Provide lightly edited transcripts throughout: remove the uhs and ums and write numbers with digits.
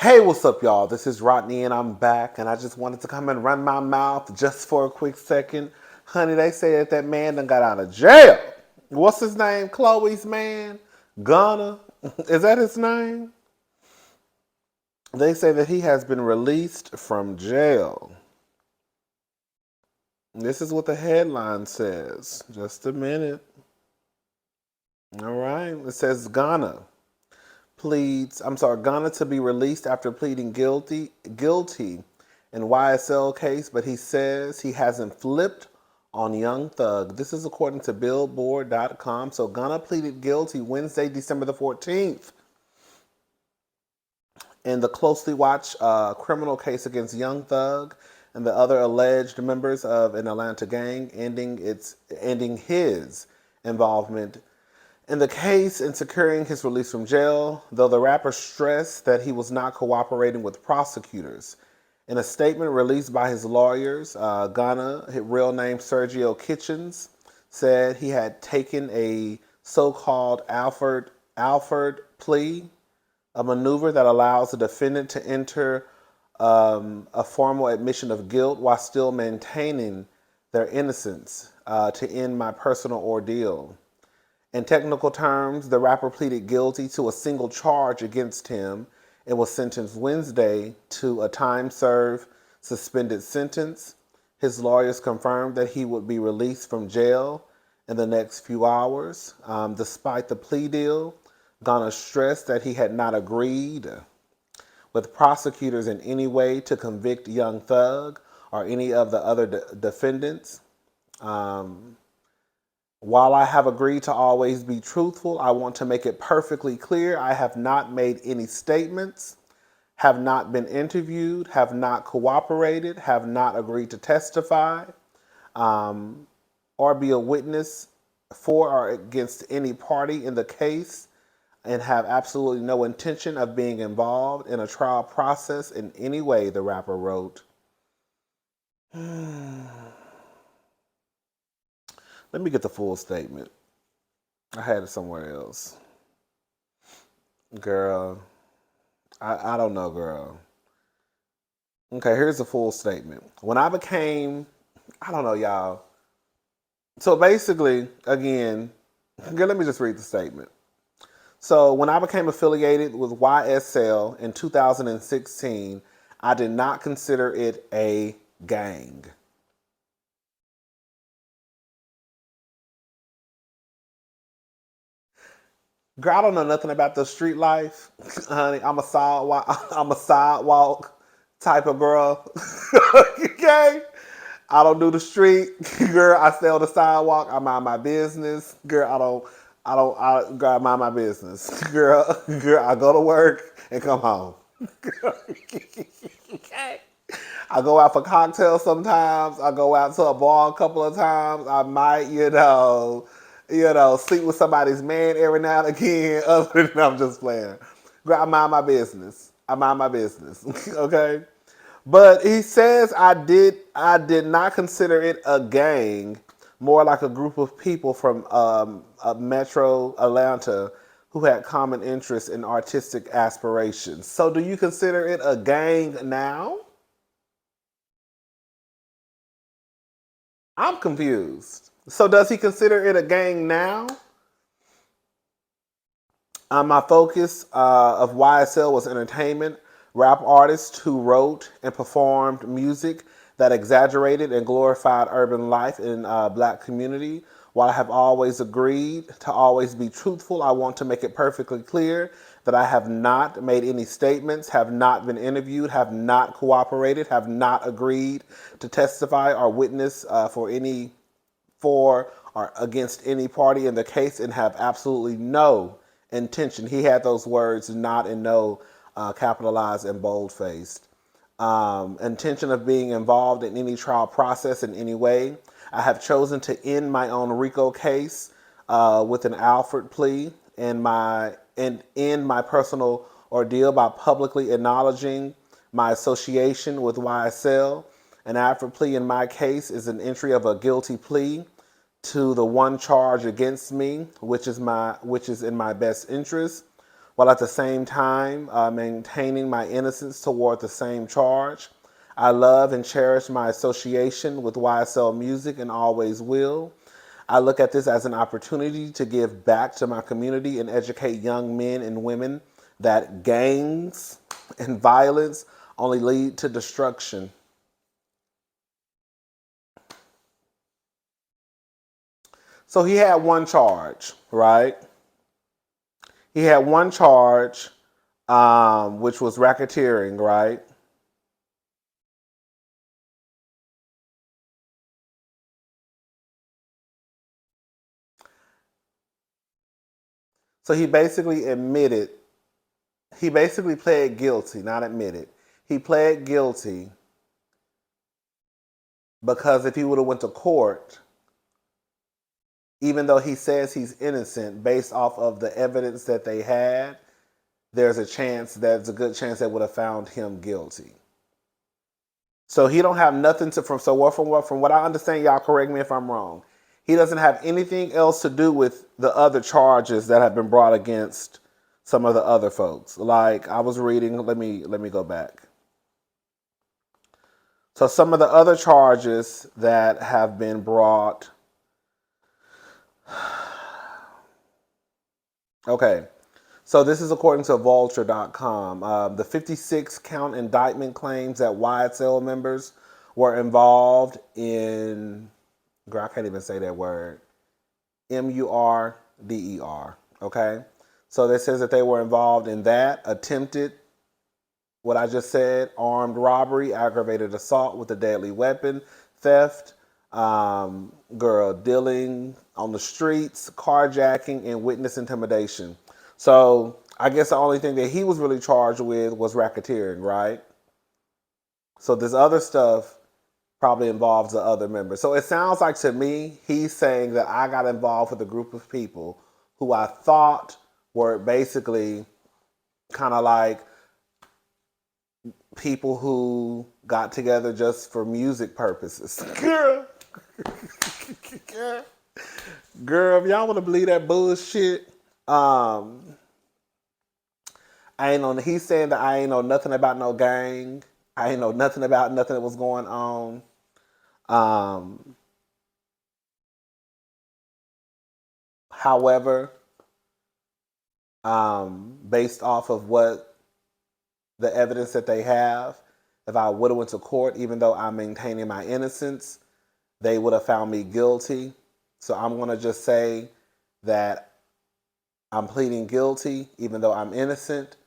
Hey, what's up, y'all? This is Rodney, and I'm back, and I just wanted to come and run my mouth just for a quick second. Honey, they say that man done got out of jail. What's his name? Chloe's man? Gunna? Is that his name? They say that he has been released from jail. This is what the headline says. Just a minute. All right. It says Gunna to be released after pleading guilty in YSL case, but he says he hasn't flipped on Young Thug. This is according to Billboard.com. So Gunna pleaded guilty Wednesday, December the 14th in the closely watched criminal case against Young Thug and the other alleged members of an Atlanta gang, ending his involvement in the case and securing his release from jail, though the rapper stressed that he was not cooperating with prosecutors. In a statement released by his lawyers, Gunna, his real name Sergio Kitchens, said he had taken a so-called Alford plea, a maneuver that allows the defendant to enter a formal admission of guilt while still maintaining their innocence to end my personal ordeal. In technical terms, the rapper pleaded guilty to a single charge against him and was sentenced Wednesday to a time-served suspended sentence. His lawyers confirmed that he would be released from jail in the next few hours. Despite the plea deal, Gunna stressed that he had not agreed with prosecutors in any way to convict Young Thug or any of the other defendants. While I have agreed to always be truthful, I want to make it perfectly clear I have not made any statements, have not been interviewed, have not cooperated, have not agreed to testify, or be a witness for or against any party in the case, and have absolutely no intention of being involved in a trial process in any way, the rapper wrote. Let me get the full statement. I had it somewhere else. Girl, I don't know, girl. Okay, here's the full statement. When I became, I don't know, y'all. So basically, again, girl, let me just read the statement. So when I became affiliated with YSL in 2016, I did not consider it a gang. Girl, I don't know nothing about the street life, honey. I'm a sidewalk type of girl. Okay, I don't do the street, girl. I stay on the sidewalk. I mind my business, girl. Girl, I mind my business, girl. I go to work and come home. Okay. I go out for cocktails sometimes. I go out to a bar a couple of times. I might, sleep with somebody's man every now and again. Other than I'm just playing. Girl, I mind my business. I mind my business. Okay? But he says I did not consider it a gang, more like a group of people from Metro Atlanta who had common interests and artistic aspirations. So do you consider it a gang now? I'm confused. So does he consider it a gang now? My focus of YSL was entertainment, rap artists who wrote and performed music that exaggerated and glorified urban life in black community. While I have always agreed to always be truthful, I want to make it perfectly clear that I have not made any statements, have not been interviewed, have not cooperated, have not agreed to testify or witness for or against any party in the case, and have absolutely no intention. He had those words, not and no, capitalized and bold-faced. Intention of being involved in any trial process in any way. I have chosen to end my own RICO case with an Alford plea and end my personal ordeal by publicly acknowledging my association with YSL. An Alford plea in my case is an entry of a guilty plea to the one charge against me, which is in my best interest. while at the same time maintaining my innocence toward the same charge. I love and cherish my association with YSL Music and always will. I look at this as an opportunity to give back to my community and educate young men and women that gangs and violence only lead to destruction. So he had one charge, right? He had one charge, which was racketeering, right? So he basically pled guilty, not admitted. He pled guilty because if he would have went to court, even though he says he's innocent, based off of the evidence that they had, there's a good chance they would have found him guilty. So he don't have nothing to from what I understand, y'all correct me if I'm wrong. He doesn't have anything else to do with the other charges that have been brought against some of the other folks. Like I was reading, let me go back. So some of the other charges that have been brought. Okay. So this is according to vulture.com. The 56 count indictment claims that YSL members were involved in, girl, I can't even say that word, MURDER, okay? So this says that they were involved in that, attempted, what I just said, armed robbery, aggravated assault with a deadly weapon, theft, dealing on the streets, carjacking, and witness intimidation. So I guess the only thing that he was really charged with was racketeering, right? So this other stuff probably involves the other members. So it sounds like to me, he's saying that I got involved with a group of people who I thought were basically kind of like people who got together just for music purposes. Girl, if y'all want to believe that bullshit, he's saying that I ain't know nothing about no gang. I ain't know nothing about nothing that was going on. However, based off of what the evidence that they have, if I would have went to court, even though I'm maintaining my innocence, they would have found me guilty. So I'm going to just say that I'm pleading guilty, even though I'm innocent.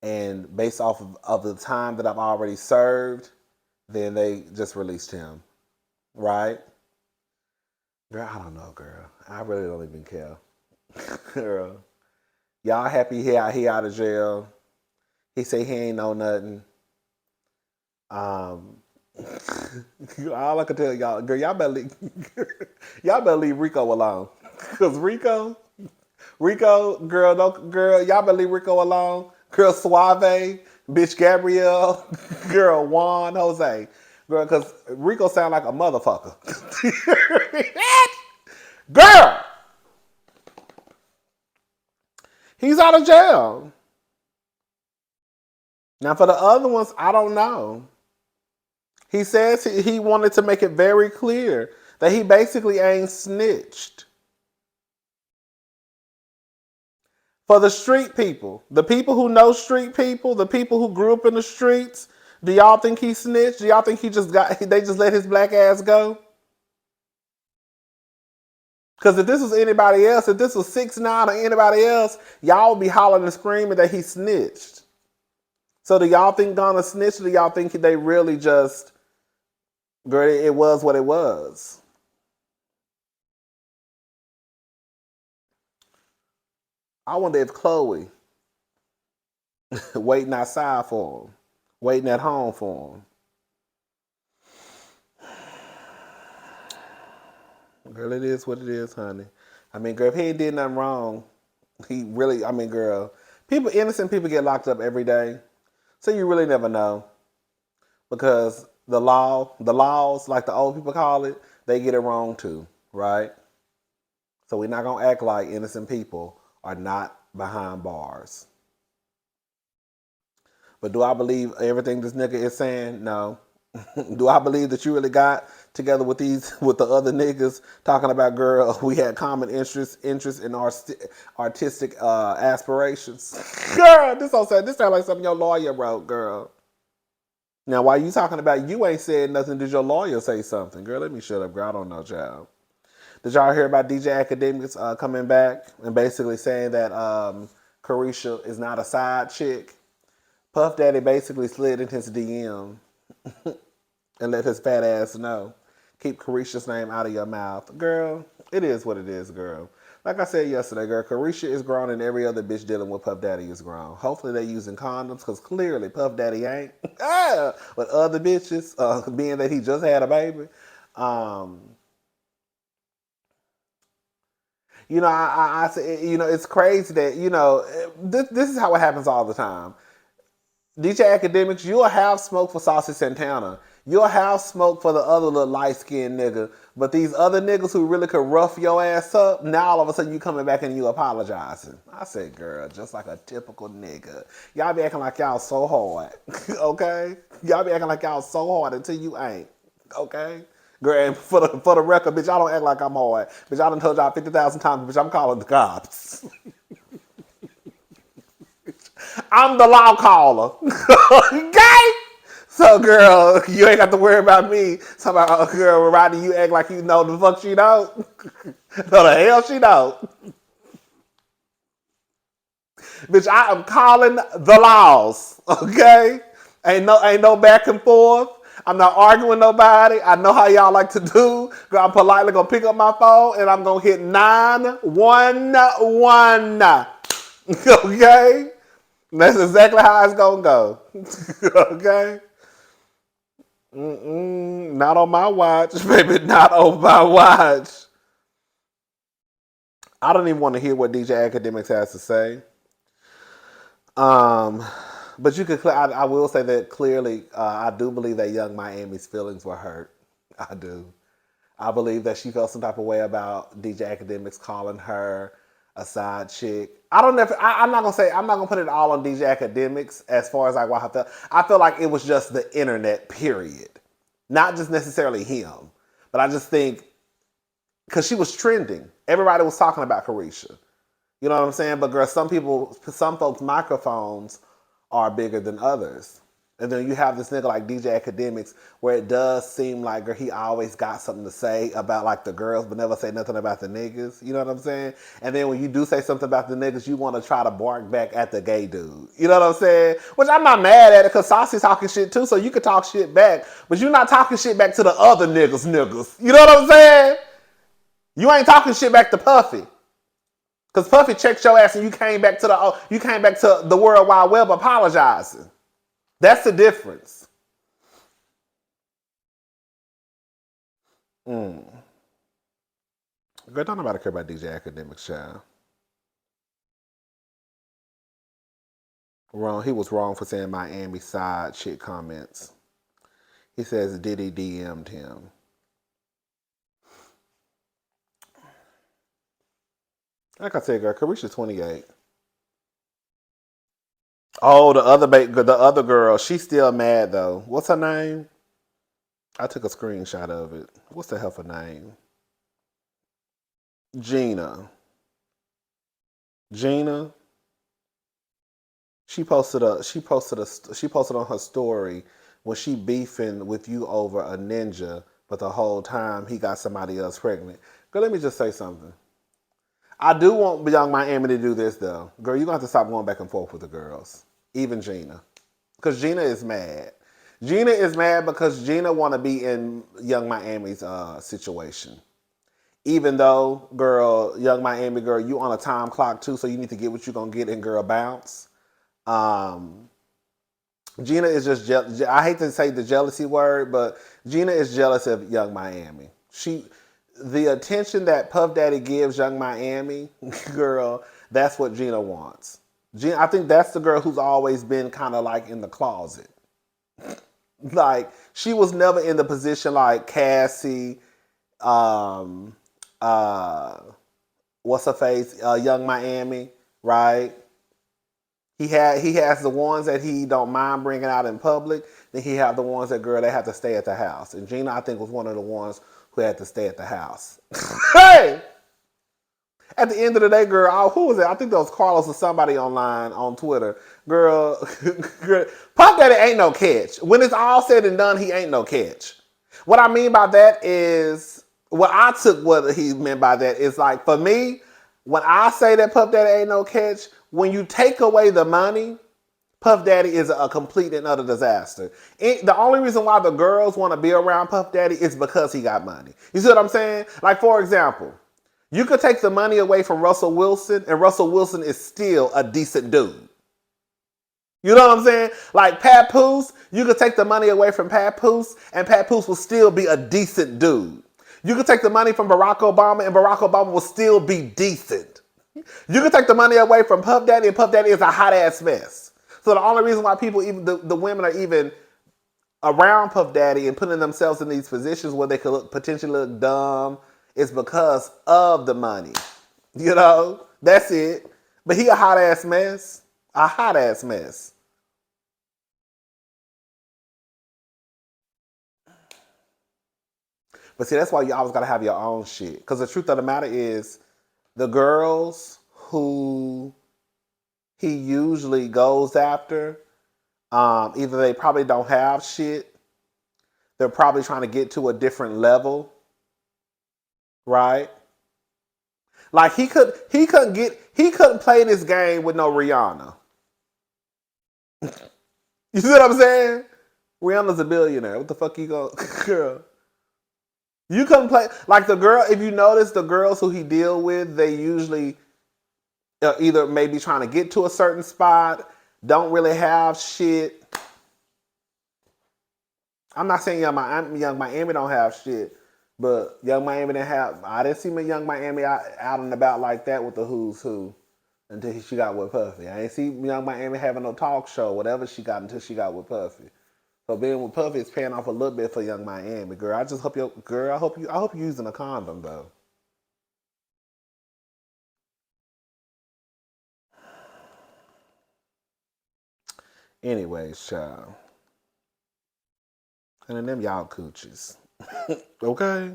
And based off of the time that I've already served, then they just released him. Right? Girl, I don't know, girl. I really don't even care. Girl. Y'all happy he out of jail. He say he ain't know nothing. All I can tell y'all, girl, y'all better leave Rico alone. Cause Rico, girl, y'all better leave Rico alone. Girl, Suave, bitch Gabrielle, girl, Juan, Jose. Girl, cause Rico sound like a motherfucker. Girl! He's out of jail. Now for the other ones, I don't know. He says he wanted to make it very clear that he basically ain't snitched. For the street people, the people who know street people, the people who grew up in the streets, do y'all think he snitched? Do y'all think they just let his black ass go? Because if this was anybody else, if this was 6ix9ine or anybody else, y'all would be hollering and screaming that he snitched. So do y'all think Gunna snitched, or do y'all think they really just, girl, it was what it was? I wonder if Chloe waiting outside for him, waiting at home for him. Girl, it is what it is, honey. I mean, girl, if he ain't did nothing wrong, girl, innocent people get locked up every day. So you really never know. Because the laws, like the old people call it, they get it wrong too, right? So we're not going to act like innocent people are not behind bars. But do I believe everything this nigga is saying? No. Do I believe that you really got together with the other niggas talking about, girl, we had common interests in our artistic aspirations? Girl, this sounds like something your lawyer wrote, girl. Now, while you talking about you ain't said nothing, did your lawyer say something? Girl, let me shut up, girl. I don't know, child. Did y'all hear about DJ Akademiks coming back and basically saying that Carisha is not a side chick? Puff Daddy basically slid in his DM and let his fat ass know. Keep Carisha's name out of your mouth. Girl, it is what it is, girl. Like I said yesterday, girl, Carisha is grown and every other bitch dealing with Puff Daddy is grown. Hopefully they using condoms because clearly Puff Daddy ain't. But other bitches, being that he just had a baby. You know, I say, you know, it's crazy that, you know, this is how it happens all the time. DJ Akademiks, you'll have smoke for Saucy Santana. You'll have smoke for the other little light-skinned nigga. But these other niggas who really could rough your ass up, now all of a sudden you coming back and you apologizing. I said, girl, just like a typical nigga. Y'all be acting like y'all so hard, okay? Y'all be acting like y'all so hard until you ain't, okay? Girl, and for the record, bitch, I don't act like I'm hard. Bitch, I done told y'all 50,000 times, bitch, I'm calling the cops. I'm the law caller. Okay? So, girl, you ain't got to worry about me. So, about, girl, Rodney, you act like you know the fuck she don't. No, the hell she don't. Bitch, I am calling the laws. Okay? Ain't no back and forth. I'm not arguing with nobody. I know how y'all like to do. Girl, I'm politely gonna pick up my phone and I'm gonna hit 911. Okay? That's exactly how it's gonna go. Okay? Not on my watch, baby. Not on my watch. I don't even want to hear what DJ Akademiks has to say. But you could. I will say that clearly. I do believe that Young Miami's feelings were hurt. I do. I believe that she felt some type of way about DJ Akademiks calling her a side chick. I don't know if I'm not gonna put it all on DJ Akademiks as far as like why I felt. I feel like it was just the internet, period. Not just necessarily him. But I just think because she was trending. Everybody was talking about Carisha. You know what I'm saying? But girl, some folks' microphones are bigger than others. And then you have this nigga like DJ Akademiks where it does seem like girl, he always got something to say about like the girls but never say nothing about the niggas. You know what I'm saying? And then when you do say something about the niggas, you want to try to bark back at the gay dude. You know what I'm saying? Which I'm not mad at it because Saucy's talking shit too, so you can talk shit back. But you're not talking shit back to the other niggas. You know what I'm saying? You ain't talking shit back to Puffy. Because Puffy checked your ass and you came back to the World Wide Web apologizing. That's the difference. Girl, don't nobody care about DJ Akademiks, child. Wrong. He was wrong for saying Miami side chick comments. He says Diddy DM'd him. Like I said, girl, Carisha's 28. Oh, the other girl, she's still mad though. What's her name? I took a screenshot of it. What's the hell her name? Gina. She posted on her story when she beefing with you over a ninja, but the whole time he got somebody else pregnant. Girl, let me just say something. I do want Young Miami to do this though. Girl, you're gonna have to stop going back and forth with the girls. Even Gina. Because Gina is mad. Gina is mad because Gina wanna be in Young Miami's situation. Even though, girl, Young Miami girl, you on a time clock too, so you need to get what you're gonna get and girl bounce. Gina is just I hate to say the jealousy word, but Gina is jealous of Young Miami. The attention that Puff Daddy gives Young Miami, girl, that's what Gina wants. I think that's the girl who's always been kind of like in the closet. Like, she was never in the position like Cassie, what's her face, Young Miami, right? He has the ones that he don't mind bringing out in public. Then he have the ones that, girl, they have to stay at the house. And Gina, I think, was one of the ones who had to stay at the house. Hey, at the end of the day, girl, who was it? I think that was Carlos or somebody online on Twitter. Girl, girl, Puff Daddy ain't no catch. When it's all said and done, he ain't no catch. What I mean by that is, what I took what he meant by that is, like, for me, when I say that Puff Daddy ain't no catch, when you take away the money, Puff Daddy is a complete and utter disaster. The only reason why the girls want to be around Puff Daddy is because he got money. You see what I'm saying? Like, for example, you could take the money away from Russell Wilson, and Russell Wilson is still a decent dude. You know what I'm saying? Like Papoose, you could take the money away from Papoose, and Papoose will still be a decent dude. You could take the money from Barack Obama, and Barack Obama will still be decent. You could take the money away from Puff Daddy, and Puff Daddy is a hot ass mess. So the only reason why people, even the women, are even around Puff Daddy and putting themselves in these positions where they could potentially look dumb is because of the money. You know, that's it. But he a hot ass mess. A hot ass mess. But see, that's why you always gotta have your own shit. Because the truth of the matter is, the girls who he usually goes after, either they probably don't have shit, they're probably trying to get to a different level, right? Like he couldn't play this game with no Rihanna. You see what I'm saying? Rihanna's a billionaire. What the fuck you go, girl? You couldn't play like the girl. If you notice, the girls who he deal with, they usually either maybe trying to get to a certain spot, don't really have shit. I'm not saying Young Miami don't have shit, but Young Miami didn't have. I didn't see Young Miami out and about like that with the who's who until she got with Puffy. I ain't see Young Miami having no talk show, whatever she got, until she got with Puffy. So being with Puffy is paying off a little bit for Young Miami, girl. I just hope I hope you using a condom though. Anyways, child. And then them y'all coochies. Okay.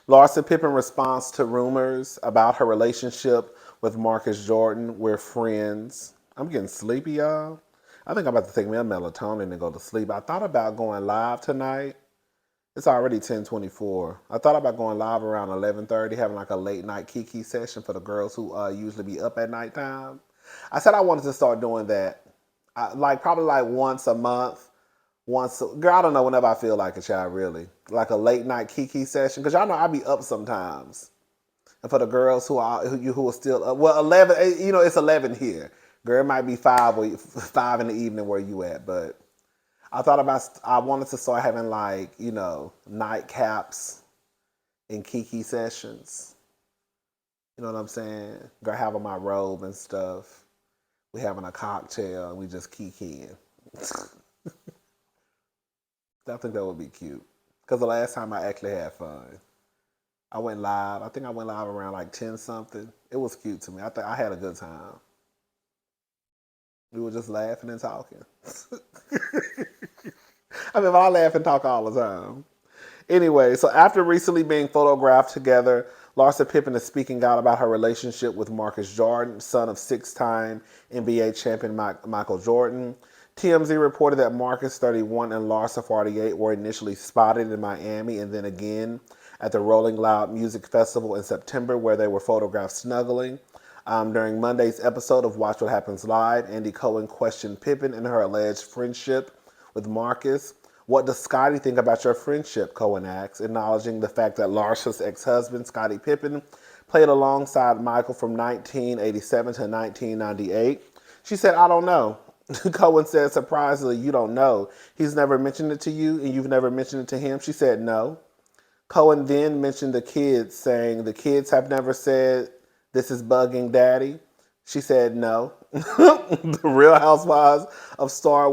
Larsa Pippen responds to rumors about her relationship with Marcus Jordan. We're friends. I'm getting sleepy, y'all. I think I'm about to take me a melatonin and go to sleep. I thought about going live tonight. It's already 10:24. I thought about going live around 11:30, having like a late night Kiki session for the girls who usually be up at nighttime. I said I wanted to start doing that, probably like once a month. Girl, I don't know, whenever I feel like a child, really. Like a late night Kiki session. Because y'all know I be up sometimes. And for the girls who are still up, well, 11, it's 11 here. Girl, it might be 5 in the evening where you at. But I wanted to start having nightcaps and Kiki sessions. You know what I'm saying? Girl, having my robe and stuff. We having a cocktail and we just kikiing. I think that would be cute. Because the last time I actually had fun, I went live. I think I went live around like 10 something. It was cute to me. I think I had a good time. We were just laughing and talking. I mean, I laugh and talk all the time. Anyway, so after recently being photographed together, Larsa Pippen is speaking out about her relationship with Marcus Jordan, son of six-time NBA champion Michael Jordan. TMZ reported that Marcus, 31, and Larsa, 48, were initially spotted in Miami and then again at the Rolling Loud Music Festival in September, where they were photographed snuggling. During Monday's episode of Watch What Happens Live, Andy Cohen questioned Pippen and her alleged friendship with Marcus. What does Scottie think about your friendship? Cohen asked, acknowledging the fact that Larsa's ex-husband, Scottie Pippen, played alongside Michael from 1987 to 1998. She said, I don't know. Cohen said, surprisingly, you don't know. He's never mentioned it to you, and you've never mentioned it to him? She said, no. Cohen then mentioned the kids, saying, the kids have never said, this is bugging daddy. She said, no. The Real Housewives of Star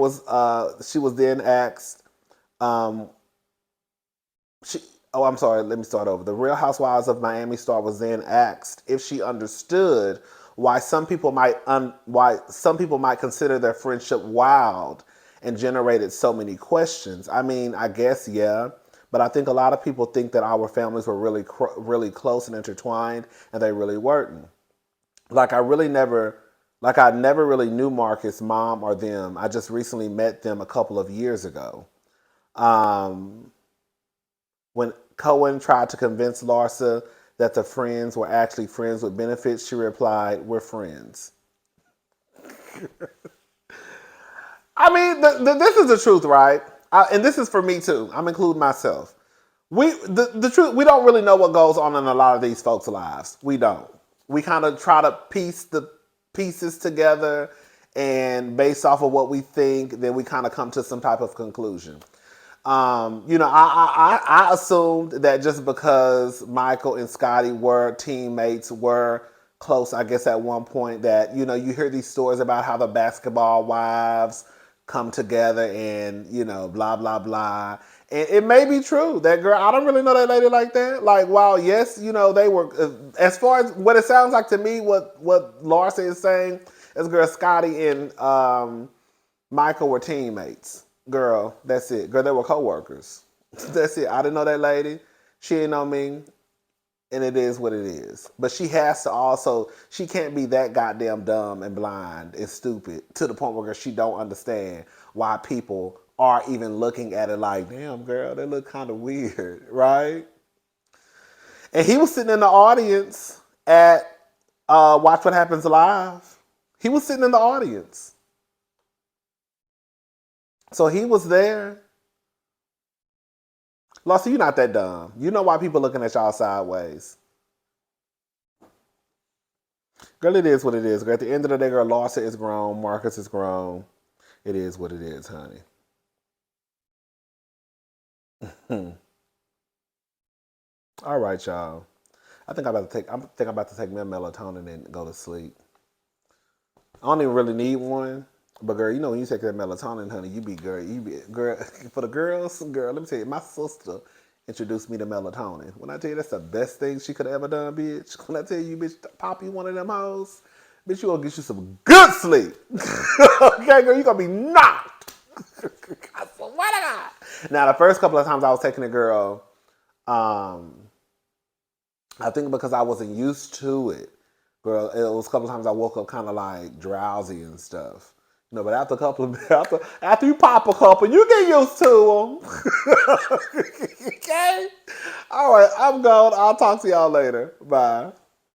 she was then asked, I'm sorry, let me start over. The Real Housewives of Miami star was then asked if she understood why some people might consider their friendship wild and generated so many questions. I mean, I guess, yeah. But I think a lot of people think that our families were really close and intertwined, and they really weren't. Like I never really knew Marcus' mom or them. I just recently met them a couple of years ago. Um, when Cohen tried to convince Larsa that the friends were actually friends with benefits, she replied, "We're friends." I mean, this is the truth, right? And this is for me too. I'm including myself. The truth, we don't really know what goes on in a lot of these folks' lives. We don't. We kind of try to piece the pieces together, and based off of what we think, then we kind of come to some type of conclusion. I assumed that just because Michael and Scotty were teammates, were close, I guess at one point, that, you hear these stories about how the basketball wives come together and, blah, blah, blah. And it may be true. That girl, I don't really know that lady like that. Like, wow, yes, they were, as far as what it sounds like to me, what Larsa is saying, is girl, Scotty and Michael were teammates. Girl, that's it. Girl, they were co-workers. That's it. I didn't know that lady. She didn't know me. And it is what it is. But she has to also, she can't be that goddamn dumb and blind and stupid to the point where she don't understand why people are even looking at it like, damn, girl, they look kind of weird, right? And he was sitting in the audience at Watch What Happens Live. He was sitting in the audience. So he was there. Larsa, you're not that dumb. You know why people looking at y'all sideways. Girl, it is what it is. Girl, at the end of the day, girl, Larsa is grown. Marcus is grown. It is what it is, honey. All right, y'all. I think I'm about to take my melatonin and go to sleep. I don't even really need one. But girl, when you take that melatonin, honey, you be girl for the girls, girl, let me tell you, my sister introduced me to melatonin. When I tell you that's the best thing she could have ever done, bitch. When I tell you, bitch, pop you one of them hoes, bitch, you gonna get you some good sleep. Okay, girl, you gonna be knocked. I swear to God. Now, the first couple of times I was taking a girl, I think because I wasn't used to it, girl, it was a couple of times I woke up kind of like drowsy and stuff. But after a couple of after you pop a couple, you get used to them. Okay? All right, I'm gone. I'll talk to y'all later. Bye.